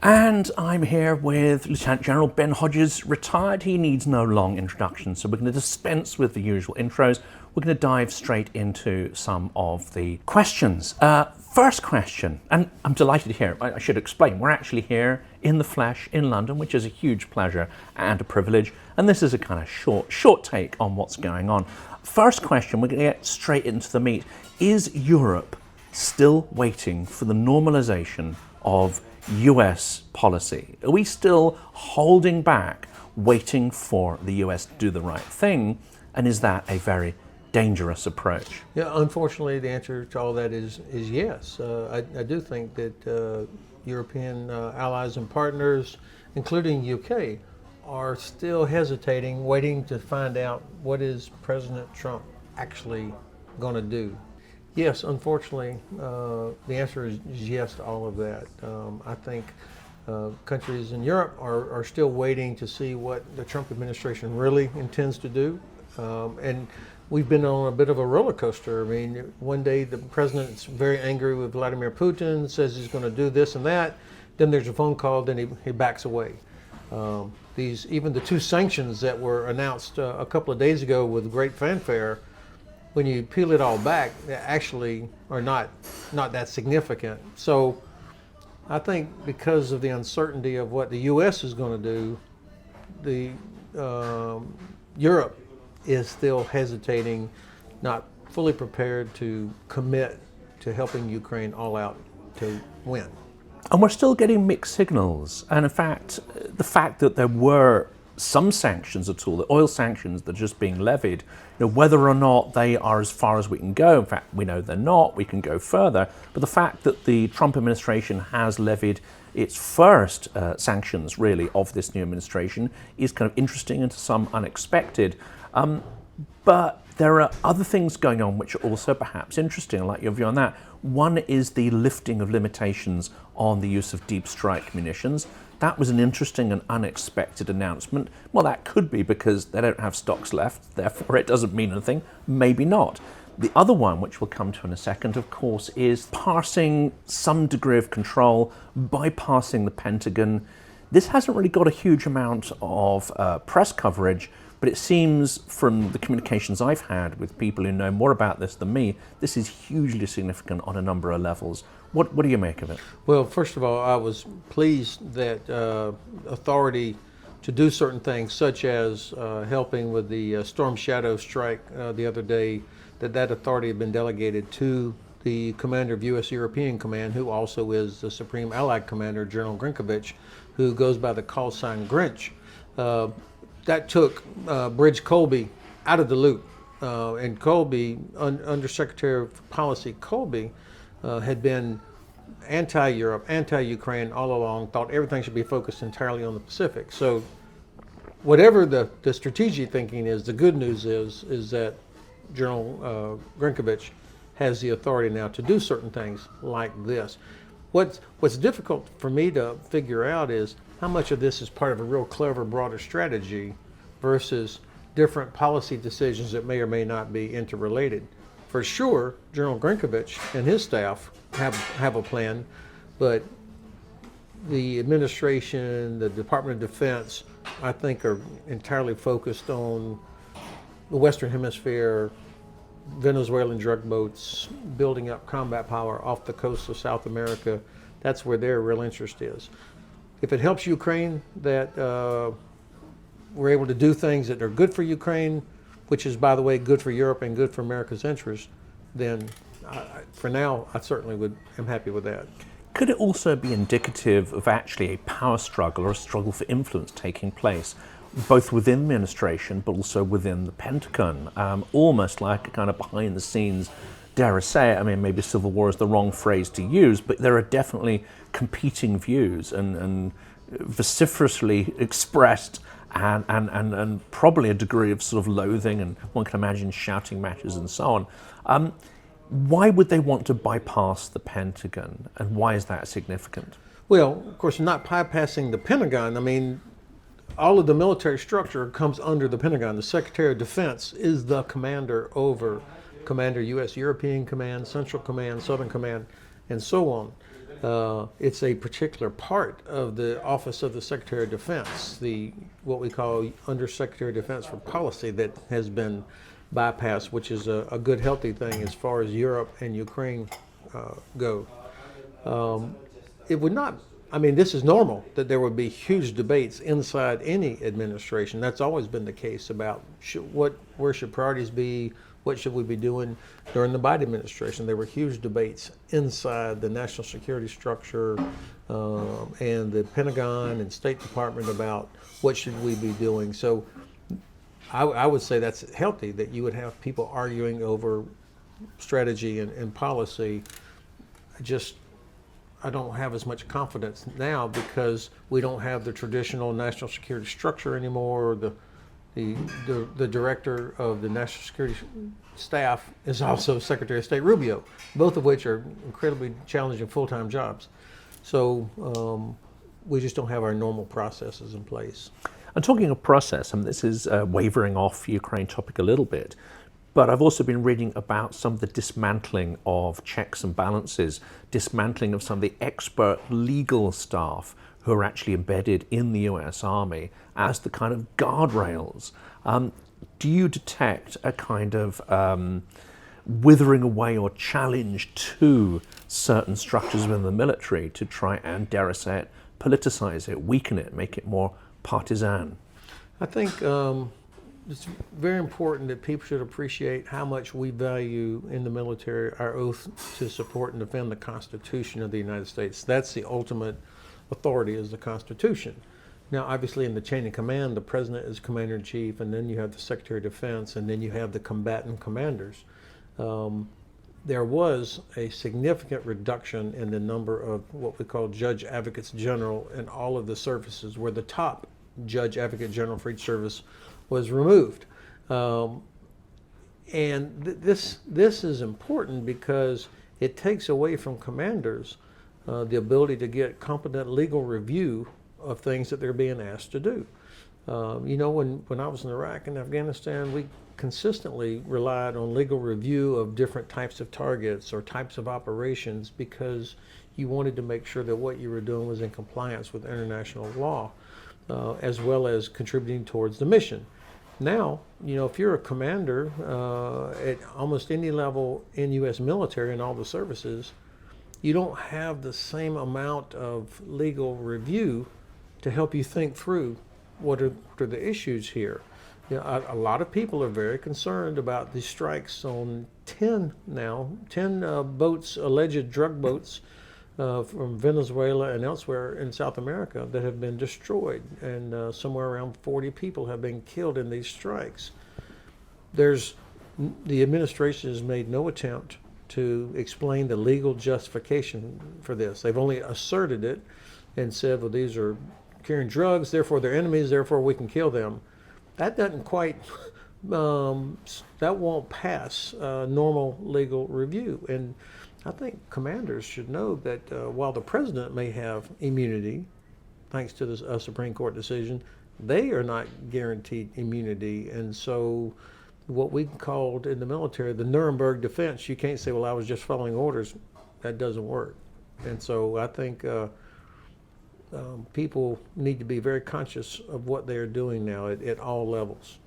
And I'm here with Lieutenant General Ben Hodges, retired. He needs no long introduction, so we're going to dispense with the usual intros. We're going to dive straight into some of the questions. First question, and I'm delighted here. I should explain, we're actually here in the flesh in London, which is a huge pleasure and a privilege. And this is a kind of short take on what's going on. First question, we're going to get straight into the meat. Is Europe still waiting for the normalization of US policy? Are we still holding back, waiting for the US to do the right thing? And is that a very dangerous approach? Yeah, unfortunately, the answer to all that is yes. I do think that European allies and partners, including UK, are still hesitating, waiting to find out what is President Trump actually going to do. Yes, unfortunately, the answer is yes to all of that. I think countries in Europe are still waiting to see what the Trump administration really intends to do. And we've been on a bit of a roller coaster. I mean, one day the president's very angry with Vladimir Putin, says he's going to do this and that. Then there's a phone call, then he backs away. Even the two sanctions that were announced a couple of days ago with great fanfare, when you peel it all back, they actually are not that significant. So I think because of the uncertainty of what the U.S. is going to do, Europe is still hesitating, not fully prepared to commit to helping Ukraine all out to win. And we're still getting mixed signals. And in fact, the fact that there were some sanctions at all, the oil sanctions that are just being levied, whether or not they are as far as we can go, in fact, we know they're not, we can go further, but the fact that the Trump administration has levied its first sanctions, really, of this new administration is kind of interesting and to some unexpected. But there are other things going on which are also perhaps interesting. I'd like your view on that. One is the lifting of limitations on the use of deep strike munitions. That was an interesting and unexpected announcement. Well, that could be because they don't have stocks left, therefore it doesn't mean anything. Maybe not. The other one, which we'll come to in a second, of course, is passing some degree of control, bypassing the Pentagon. This hasn't really got a huge amount of press coverage, but it seems from the communications I've had with people who know more about this than me, this is hugely significant on a number of levels. What do you make of it? Well, first of all, I was pleased that authority to do certain things, such as helping with the Storm Shadow strike the other day, that authority had been delegated to the commander of U.S. European Command, who also is the Supreme Allied Commander, General Grinkovich, who goes by the call sign Grinch. That took Bridge Colby out of the loop. And Colby, Undersecretary of Policy Colby, had been anti-Europe, anti-Ukraine all along, thought everything should be focused entirely on the Pacific. So whatever the strategic thinking is, the good news is that General Grinkovich has the authority now to do certain things like this. What's difficult for me to figure out is how much of this is part of a real clever, broader strategy versus different policy decisions that may or may not be interrelated. For sure, General Grinkovich and his staff have a plan, but the administration, the Department of Defense, I think are entirely focused on the Western Hemisphere, Venezuelan drug boats, building up combat power off the coast of South America. That's where their real interest is. If it helps Ukraine that we're able to do things that are good for Ukraine, which is, by the way, good for Europe and good for America's interests, then for now, I certainly am happy with that. Could it also be indicative of actually a power struggle or a struggle for influence taking place, both within the administration but also within the Pentagon, almost like a kind of behind the scenes, dare I say it, I mean, maybe civil war is the wrong phrase to use, but there are definitely competing views and vociferously expressed and probably a degree of sort of loathing, and one can imagine shouting matches and so on. Why would they want to bypass the Pentagon, and why is that significant? Well, of course, not bypassing the Pentagon. I mean, all of the military structure comes under the Pentagon. The Secretary of Defense is the commander over Commander U.S. European Command, Central Command, Southern Command, and so on. It's a particular part of the Office of the Secretary of Defense, what we call Undersecretary of Defense for Policy, that has been bypassed, which is a good, healthy thing as far as Europe and Ukraine go. It would not, I mean, this is normal that there would be huge debates inside any administration. That's always been the case about where should priorities be, what should we be doing. During the Biden administration, there were huge debates inside the national security structure and the Pentagon and State Department about what should we be doing. So I would say that's healthy, that you would have people arguing over strategy and policy. I don't have as much confidence now because we don't have the traditional national security structure anymore. The director of the national security staff is also Secretary of State Rubio, both of which are incredibly challenging full-time jobs. So we just don't have our normal processes in place. And talking of process, and this is wavering off Ukraine topic a little bit, but I've also been reading about some of the dismantling of checks and balances, dismantling of some of the expert legal staff who are actually embedded in the US Army as the kind of guardrails. Do you detect a kind of withering away or challenge to certain structures within the military to try and, dare I say it, politicize it, weaken it, make it more partisan? I think it's very important that people should appreciate how much we value in the military our oath to support and defend the Constitution of the United States. That's the ultimate authority, is the Constitution. Now, obviously, in the chain of command, the president is commander-in-chief, and then you have the Secretary of Defense, and then you have the combatant commanders. There was a significant reduction in the number of what we call judge advocates general in all of the services, where the top judge advocate general for each service was removed. And this is important because it takes away from commanders the ability to get competent legal review of things that they're being asked to do. When I was in Iraq and Afghanistan, we consistently relied on legal review of different types of targets or types of operations because you wanted to make sure that what you were doing was in compliance with international law, as well as contributing towards the mission. Now, if you're a commander at almost any level in U.S. military and all the services, you don't have the same amount of legal review to help you think through what are the issues here. A lot of people are very concerned about the strikes on 10 boats, alleged drug boats from Venezuela and elsewhere in South America that have been destroyed, and somewhere around 40 people have been killed in these strikes. The administration has made no attempt to explain the legal justification for this. They've only asserted it and said, well, these are carrying drugs, therefore they're enemies, therefore we can kill them. That doesn't quite, that won't pass normal legal review. And I think commanders should know that while the president may have immunity, thanks to a Supreme Court decision, they are not guaranteed immunity. And so what we called in the military the Nuremberg defense, you can't say, well, I was just following orders. That doesn't work. And so I think people need to be very conscious of what they are doing now at all levels.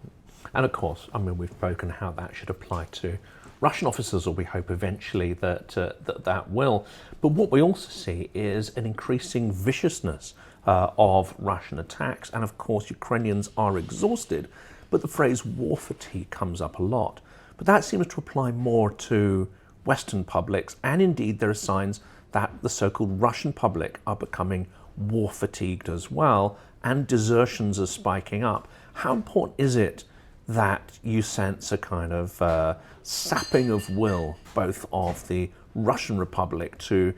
And of course, we've spoken how that should apply to Russian officers, or we hope eventually that will. But what we also see is an increasing viciousness of Russian attacks. And of course, Ukrainians are exhausted, but the phrase war fatigue comes up a lot. But that seems to apply more to Western publics, and indeed there are signs that the so-called Russian public are becoming war fatigued as well, and desertions are spiking up. How important is it that you sense a kind of sapping of will, both of the Russian public to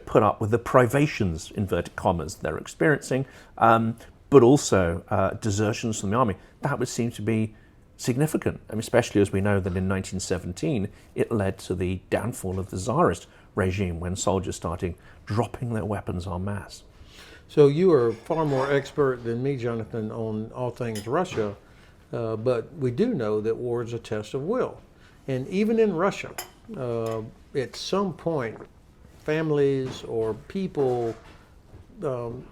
put up with the privations, inverted commas, they're experiencing, but also desertions from the army? That would seem to be significant, especially as we know that in 1917 it led to the downfall of the Tsarist regime when soldiers started dropping their weapons en masse. So you are far more expert than me, Jonathan, on all things Russia, but we do know that war is a test of will. And even in Russia, at some point, families or people, and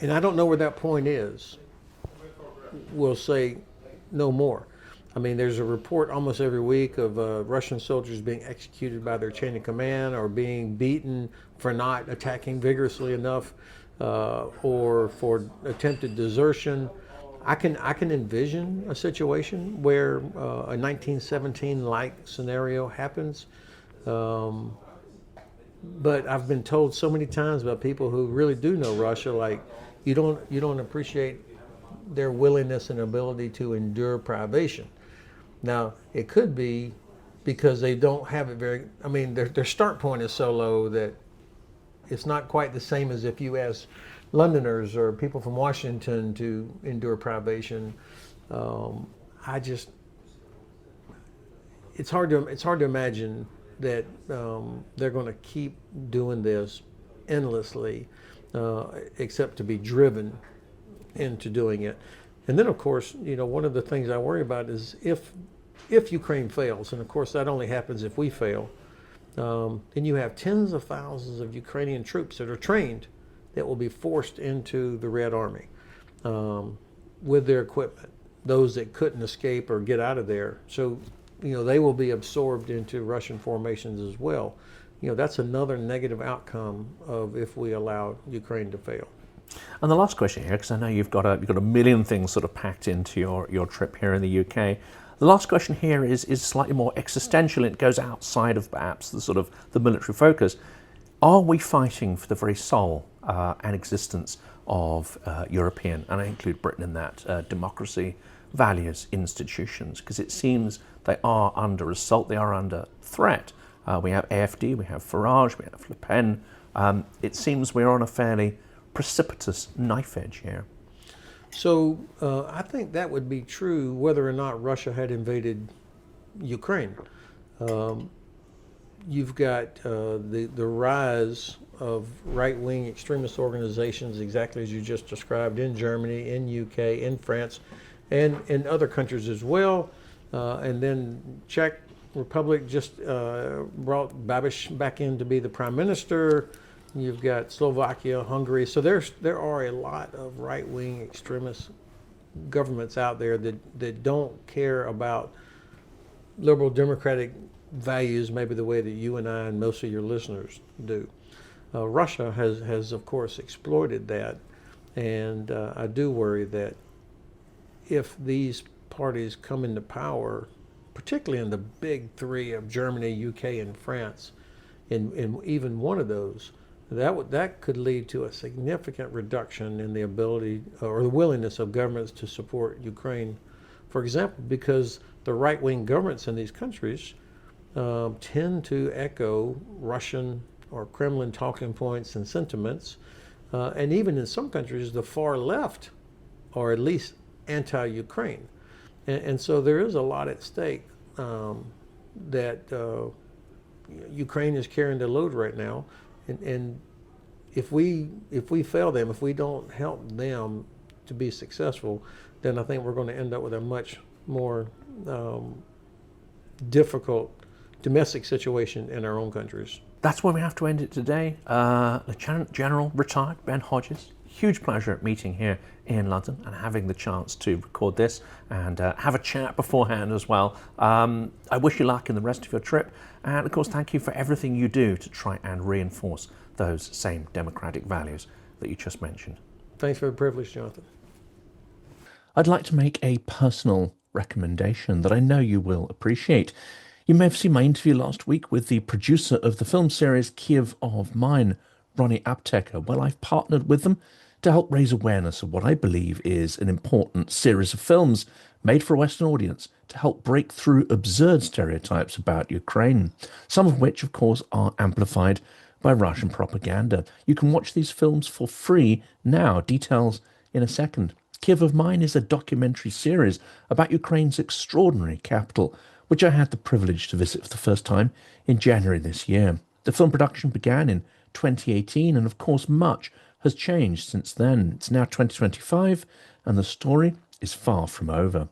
I don't know where that point is, will say no more. I mean, there's a report almost every week of Russian soldiers being executed by their chain of command or being beaten for not attacking vigorously enough or for attempted desertion. I can envision a situation where a 1917-like scenario happens. But I've been told so many times by people who really do know Russia, like, you don't appreciate their willingness and ability to endure privation. Now, it could be because they don't have it very, I mean, their start point is so low that it's not quite the same as if you ask Londoners or people from Washington to endure privation. It's hard to imagine that they're going to keep doing this endlessly, except to be driven into doing it. And then, of course, one of the things I worry about is if Ukraine fails, and of course that only happens if we fail, then you have tens of thousands of Ukrainian troops that are trained that will be forced into the Red Army with their equipment, those that couldn't escape or get out of there. So, they will be absorbed into Russian formations as well. That's another negative outcome of if we allow Ukraine to fail. And the last question here, because I know you've got a million things sort of packed into your trip here in the UK. The last question here is slightly more existential. It goes outside of perhaps the sort of the military focus. Are we fighting for the very soul and existence of European, and I include Britain in that, democracy, values, institutions? Because it seems they are under assault, they are under threat. We have AfD, we have Farage, we have Le Pen. It seems we're on a fairly precipitous knife edge here. So I think that would be true whether or not Russia had invaded Ukraine. You've got the rise of right-wing extremist organizations, exactly as you just described, in Germany, in UK, in France, and in other countries as well. And then Czech Republic just brought Babiš back in to be the prime minister. You've got Slovakia, Hungary. So there are a lot of right-wing extremist governments out there that don't care about liberal democratic values maybe the way that you and I and most of your listeners do. Russia has of course exploited that, and I do worry that if these parties come into power, particularly in the big three of Germany, UK, and France, in even one of those, that could lead to a significant reduction in the ability or the willingness of governments to support Ukraine, for example, because the right-wing governments in these countries tend to echo Russian or Kremlin talking points and sentiments, and even in some countries the far left are at least anti-Ukraine, and so there is a lot at stake that Ukraine is carrying the load right now. And if we fail them, if we don't help them to be successful, then I think we're going to end up with a much more difficult domestic situation in our own countries. That's where we have to end it today. Lieutenant General retired Ben Hodges. Huge pleasure meeting here in London and having the chance to record this and have a chat beforehand as well. I wish you luck in the rest of your trip, and of course thank you for everything you do to try and reinforce those same democratic values that you just mentioned. Thanks for the privilege, Jonathan. I'd like to make a personal recommendation that I know you will appreciate. You may have seen my interview last week with the producer of the film series Kyiv of Mine, Ronnie Apteker. Well, I've partnered with them to help raise awareness of what I believe is an important series of films made for a Western audience to help break through absurd stereotypes about Ukraine, some of which, of course, are amplified by Russian propaganda. You can watch these films for free now. Details in a second. Kyiv of Mine is a documentary series about Ukraine's extraordinary capital, which I had the privilege to visit for the first time in January this year. The film production began in 2018, and of course much has changed since then. It's now 2025, and the story is far from over.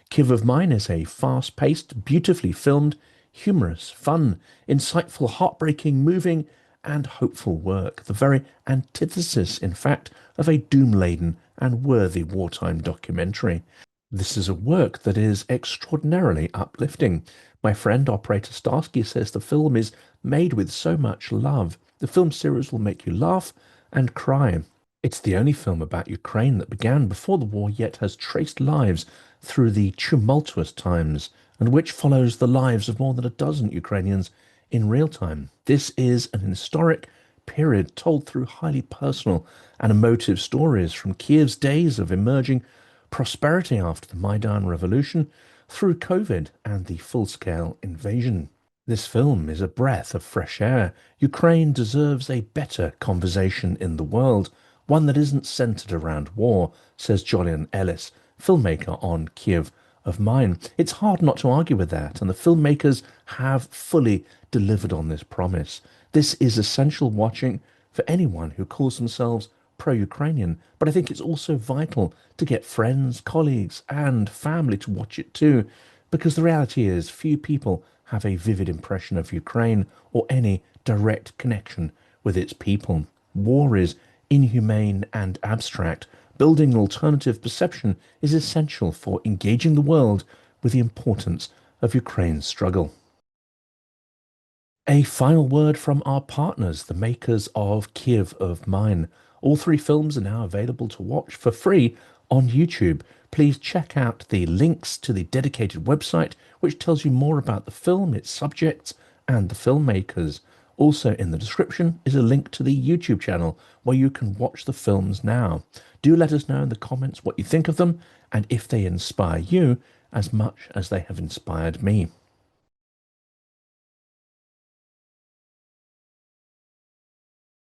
Kyiv of Mine is a fast-paced, beautifully filmed, humorous, fun, insightful, heartbreaking, moving, and hopeful work, the very antithesis, in fact, of a doom-laden and worthy wartime documentary. This is a work that is extraordinarily uplifting. My friend Operator Starsky says the film is made with so much love. The film series will make you laugh and cry. It's the only film about Ukraine that began before the war yet has traced lives through the tumultuous times, and which follows the lives of more than a dozen Ukrainians in real time. This is an historic period told through highly personal and emotive stories from Kyiv's days of emerging prosperity after the Maidan Revolution through COVID and the full-scale invasion. This film is a breath of fresh air. Ukraine deserves a better conversation in the world, one that isn't centered around war, says Julian Ellis, filmmaker on Kyiv of Mine. It's hard not to argue with that, and the filmmakers have fully delivered on this promise. This is essential watching for anyone who calls themselves pro-Ukrainian, but I think it's also vital to get friends, colleagues, and family to watch it too, because the reality is few people have a vivid impression of Ukraine or any direct connection with its people. War is inhumane and abstract. Building an alternative perception is essential for engaging the world with the importance of Ukraine's struggle. A final word from our partners, the makers of Kyiv of Mine. All three films are now available to watch for free on YouTube. Please check out the links to the dedicated website, which tells you more about the film, its subjects, and the filmmakers. Also in the description is a link to the YouTube channel where you can watch the films now. Do let us know in the comments what you think of them and if they inspire you as much as they have inspired me.